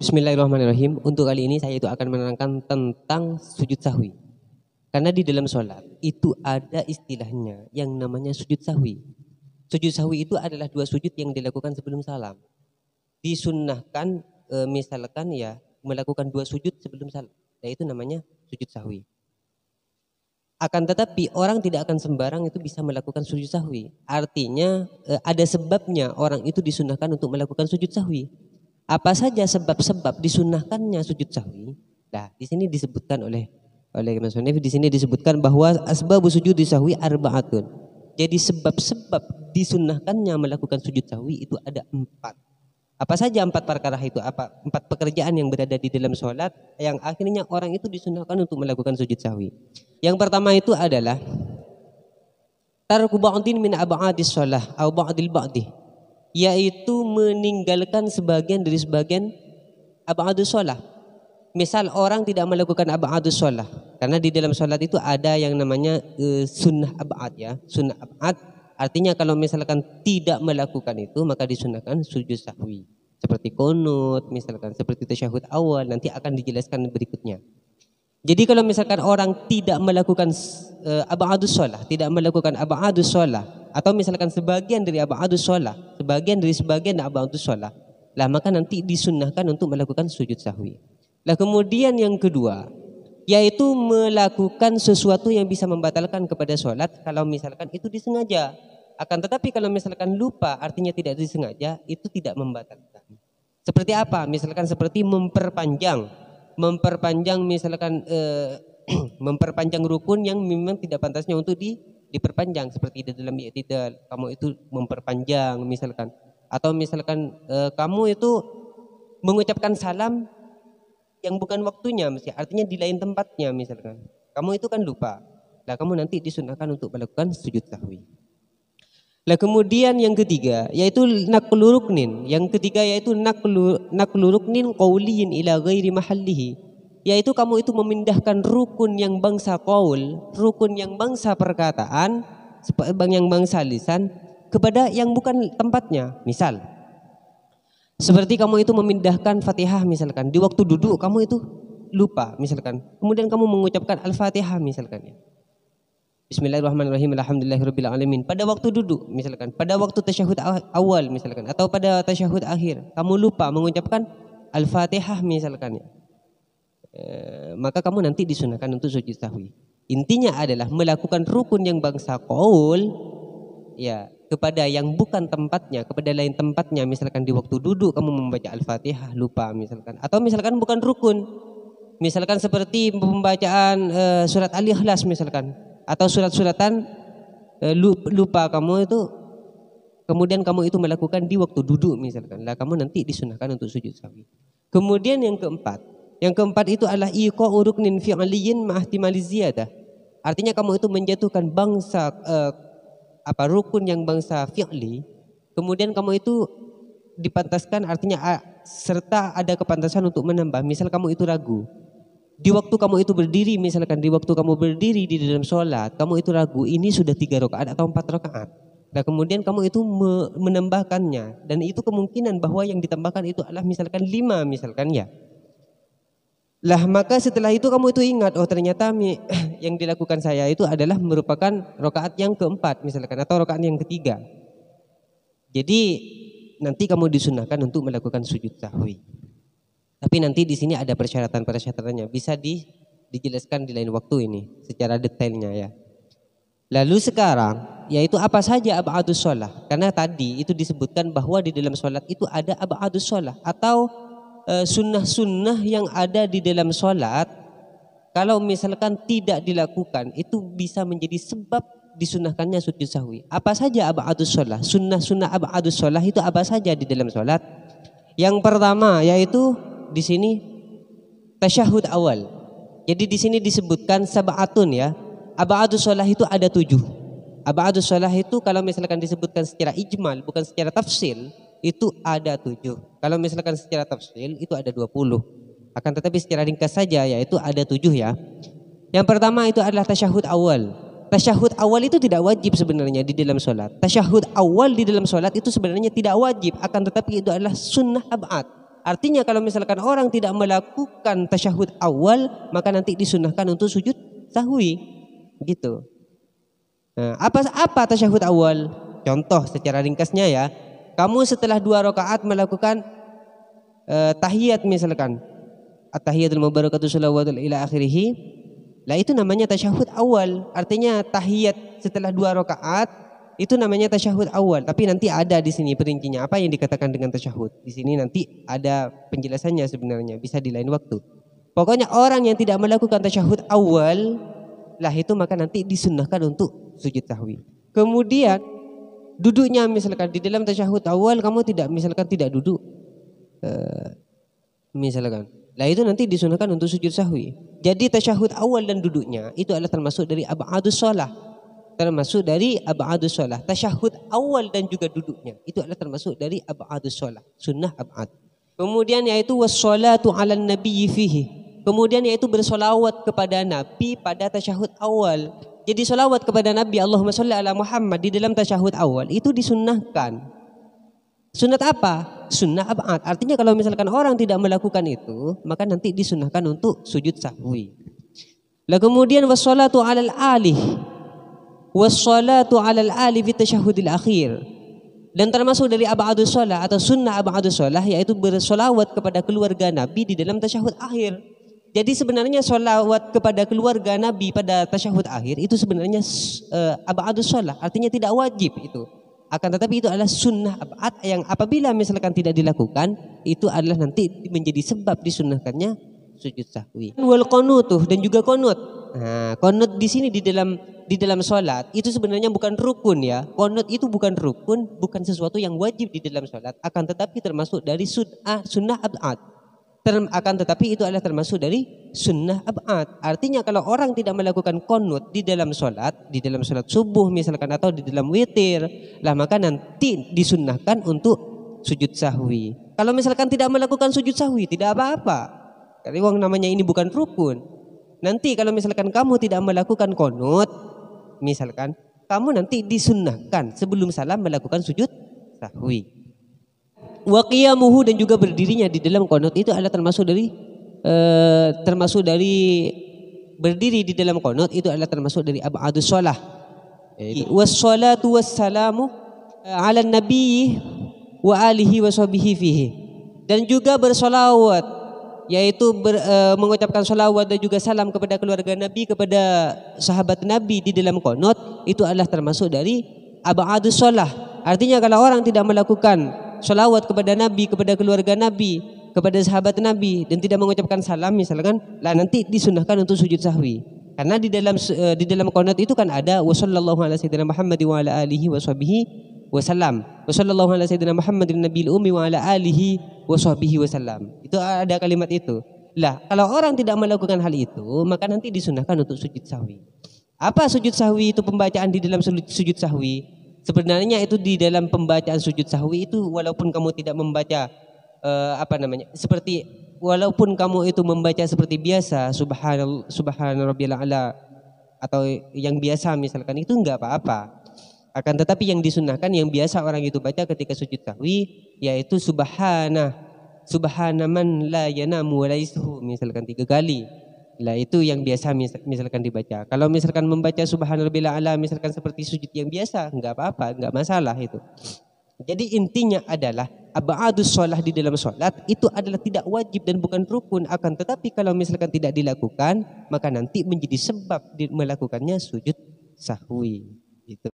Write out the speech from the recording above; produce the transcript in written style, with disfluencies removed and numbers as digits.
Bismillahirrahmanirrahim. Untuk kali ini saya itu akan menerangkan tentang sujud sahwi. Karena di dalam sholat itu ada istilahnya yang namanya sujud sahwi. Sujud sahwi itu adalah dua sujud yang dilakukan sebelum salam. Disunnahkan misalkan ya melakukan dua sujud sebelum salam. Nah, itu namanya sujud sahwi. Akan tetapi orang tidak akan sembarang itu bisa melakukan sujud sahwi. Artinya ada sebabnya orang itu disunnahkan untuk melakukan sujud sahwi. Apa saja sebab-sebab disunnahkannya sujud sahwi? Nah, di sini disebutkan oleh Mas Hanif, di sini disebutkan bahwa asbabu sujud sahwi arba'atun. Jadi sebab-sebab disunnahkannya melakukan sujud sahwi itu ada 4. Apa saja 4 perkara itu? 4 pekerjaan yang berada di dalam sholat yang akhirnya orang itu disunnahkan untuk melakukan sujud sahwi. Yang pertama itu adalah tarku ba'din min ab'adis shalah atau ba'dil ba'di, yaitu meninggalkan sebagian dari sebagian ab'adus shalah. Misal orang tidak melakukan ab'adus shalah, karena di dalam sholat itu ada yang namanya sunnah ab'ad ya. Sunnah ab'ad artinya kalau misalkan tidak melakukan itu maka disunnahkan sujud sahwi. Seperti qunut, misalkan seperti tasyahud awal, nanti akan dijelaskan berikutnya. Jadi kalau misalkan orang tidak melakukan ab'adus shalah, tidak melakukan ab'adus shalah, atau misalkan sebagian dari ab'adus shalah, sebagian ab'adus shalah, lah maka nanti disunnahkan untuk melakukan sujud sahwi. Lah kemudian yang kedua, yaitu melakukan sesuatu yang bisa membatalkan kepada sholat kalau misalkan itu disengaja. Akan tetapi kalau misalkan lupa, artinya tidak disengaja, itu tidak membatalkan. Seperti apa? Misalkan seperti memperpanjang misalkan memperpanjang rukun yang memang tidak pantasnya untuk diperpanjang, seperti di dalam i'tidal kamu itu memperpanjang misalkan, atau misalkan kamu itu mengucapkan salam yang bukan waktunya, artinya di lain tempatnya misalkan. Kamu itu kan lupa. Lah kamu nanti disunahkan untuk melakukan sujud sahwi. Lah kemudian yang ketiga yaitu naqlu ruknin. Yang ketiga yaitu naqlu ruknin qauliyin ila ghairi mahallihi. Yaitu kamu itu memindahkan rukun yang bangsa qaul, rukun yang bangsa perkataan, yang bangsa lisan kepada yang bukan tempatnya. Misal seperti kamu itu memindahkan Fatihah misalkan, di waktu duduk kamu itu lupa misalkan. Kemudian kamu mengucapkan Al-Fatihah misalkan ya. Bismillahirrahmanirrahim, alhamdulillahirabbil alamin. Pada waktu duduk misalkan, pada waktu tasyahud awal misalkan, atau pada tasyahud akhir kamu lupa mengucapkan Al-Fatihah misalkan ya. Maka kamu nanti disunahkan untuk sujud sahwi. Intinya adalah melakukan rukun yang bangsa qaul ya kepada yang bukan tempatnya, kepada lain tempatnya. Misalkan di waktu duduk kamu membaca Al-Fatihah lupa misalkan, atau misalkan bukan rukun, misalkan seperti pembacaan surat Al-Ikhlas misalkan, atau surat-suratan lupa kamu itu, kemudian kamu itu melakukan di waktu duduk misalkan, lah kamu nanti disunahkan untuk sujud sahwi. Kemudian yang keempat itu adalah iqa'u ruknin fi'liyin ma'ihtimali ziyadah. Artinya kamu itu menjatuhkan bangsa rukun yang bangsa fi'li, kemudian kamu itu dipantaskan, artinya serta ada kepantasan untuk menambah. Misal kamu itu ragu di waktu kamu itu berdiri, misalkan di waktu kamu berdiri di dalam sholat kamu itu ragu ini sudah 3 rakaat atau 4 rakaat. Nah kemudian kamu itu menambahkannya, dan itu kemungkinan bahwa yang ditambahkan itu adalah misalkan 5 misalkan ya. Lah maka setelah itu kamu itu ingat, oh ternyata yang dilakukan saya itu adalah merupakan rakaat yang keempat misalkan, atau rakaat yang ketiga. Jadi nanti kamu disunahkan untuk melakukan sujud sahwi. Tapi nanti di sini ada persyaratan-persyaratannya, bisa dijelaskan di lain waktu ini secara detailnya ya. Lalu sekarang yaitu apa saja ab'adus shalah? Karena tadi itu disebutkan bahwa di dalam sholat itu ada ab'adus shalah atau sunnah-sunnah yang ada di dalam sholat, kalau misalkan tidak dilakukan itu bisa menjadi sebab disunahkannya sujud sahwi. Apa saja ab'adus shalah? Sunnah-sunnah ab'adus shalah itu apa saja di dalam sholat? Yang pertama yaitu di sini tasyahud awal. Jadi di sini disebutkan sab'atun ya. Ab'adus shalah itu ada 7. Ab'adus shalah itu kalau misalkan disebutkan secara ijmal bukan secara tafsil, itu ada 7. Kalau misalkan secara tafsil itu ada 20. Akan tetapi secara ringkas saja yaitu ada 7 ya. Yang pertama itu adalah tasyahud awal. Tasyahud awal itu tidak wajib sebenarnya di dalam sholat. Tasyahud awal di dalam sholat itu sebenarnya tidak wajib, akan tetapi itu adalah sunnah ab'ad. Artinya kalau misalkan orang tidak melakukan tasyahud awal, maka nanti disunahkan untuk sujud sahwi. Gitu. Nah, apa tasyahud awal? Contoh secara ringkasnya ya. Kamu setelah 2 rakaat melakukan tahiyat misalkan. At-tahiyatul mubarakatuh shalawatul ila akhirih. Lah itu namanya tasyahud awal. Artinya tahiyat setelah 2 rakaat itu namanya tasyahud awal, tapi nanti ada di sini perincinya apa yang dikatakan dengan tasyahud. Di sini nanti ada penjelasannya sebenarnya, bisa di lain waktu. Pokoknya orang yang tidak melakukan tasyahud awal, lah itu maka nanti disunnahkan untuk sujud sahwi. Kemudian duduknya misalkan di dalam tasyahud awal kamu tidak duduk, misalkan, lah itu nanti disunnahkan untuk sujud sahwi. Jadi tasyahud awal dan duduknya itu adalah termasuk dari ab'adus shalah. Termasuk dari ab'adus shalah. Tasyahud awal dan juga duduknya itu adalah termasuk dari ab'adus shalah, sunnah ab'ad. Kemudian yaitu wassalatu 'alan nabiyyi fihi. Kemudian yaitu bersolawat kepada Nabi pada tasyahud awal. Jadi solawat kepada Nabi, Allahumma sholli ala Muhammad, di dalam tasyahud awal itu disunnahkan. Sunnat apa? Sunnah ab'ad. Artinya kalau misalkan orang tidak melakukan itu, maka nanti disunnahkan untuk sujud sahwi. Lah kemudian wassalatu 'alal alih. Wassalatu 'alal ali fi tasyahhudil akhir. Dan termasuk dari ab'adus shalah atau sunnah ab'adus shalah yaitu bersolawat kepada keluarga Nabi di dalam tasyahud akhir. Jadi sebenarnya solawat kepada keluarga Nabi pada tasyahud akhir itu sebenarnya ab'adus shalah, artinya tidak wajib itu. Akan tetapi itu adalah sunnah ab'ad yang apabila misalkan tidak dilakukan itu adalah nanti menjadi sebab disunnahkannya sujud sahwi. Wal qanutuh, dan juga qanut. Nah, qanut di sini di dalam salat itu sebenarnya bukan rukun ya. Qanut itu bukan rukun, bukan sesuatu yang wajib di dalam salat, akan tetapi termasuk dari sunnah ab'ad. Akan tetapi itu adalah termasuk dari sunnah ab'ad. Artinya kalau orang tidak melakukan qanut di dalam salat subuh misalkan atau di dalam witir, lah maka nanti disunnahkan untuk sujud sahwi. Kalau misalkan tidak melakukan sujud sahwi tidak apa-apa. Karena yang namanya ini bukan rukun. Nanti kalau misalkan kamu tidak melakukan qanut, misalkan kamu nanti disunnahkan sebelum salam melakukan sujud sahwi. Wa qiyamuhu, dan juga berdirinya di dalam qanut itu adalah termasuk dari berdiri di dalam qanut itu adalah termasuk dari ab'adus shalah. Wassalatu wassalamu 'ala nabi wa alihi wa sahbihi fihi. Dan juga bersolawat, yaitu mengucapkan salawat dan juga salam kepada keluarga Nabi, kepada sahabat Nabi di dalam qanut itu adalah termasuk dari ab'adus shalah. Artinya kalau orang tidak melakukan salawat kepada Nabi, kepada keluarga Nabi, kepada sahabat Nabi dan tidak mengucapkan salam misalkan, lah nanti disunnahkan untuk sujud sahwi. Karena di dalam qanut itu kan ada wa sallallahu ala sayyidina Muhammad wa ala alihi wa sahbihi wasallam. Wa sallallahu ala sayyidina Muhammadin nabiyil ummi wa ala alihi wa sahbihi wasallam. Itu ada kalimat itu. Lah, kalau orang tidak melakukan hal itu, maka nanti disunahkan untuk sujud sahwi. Apa sujud sahwi itu? Pembacaan di dalam sujud sahwi. Sebenarnya itu di dalam pembacaan sujud sahwi itu walaupun kamu tidak membaca walaupun kamu itu membaca seperti biasa subhana rabbiyal a'la atau yang biasa misalkan, itu enggak apa-apa. Akan tetapi yang disunnahkan yang biasa orang itu baca ketika sujud sahwi yaitu subhana man la yanamu wa la yashu misalkan 3 kali. Lah itu yang biasa misalkan dibaca. Kalau misalkan membaca subhana rabbil a'la misalkan seperti sujud yang biasa, enggak apa-apa, enggak masalah itu. Jadi intinya adalah ab'adus shalah di dalam salat itu adalah tidak wajib dan bukan rukun, akan tetapi kalau misalkan tidak dilakukan maka nanti menjadi sebab melakukannya sujud sahwi. Gitu.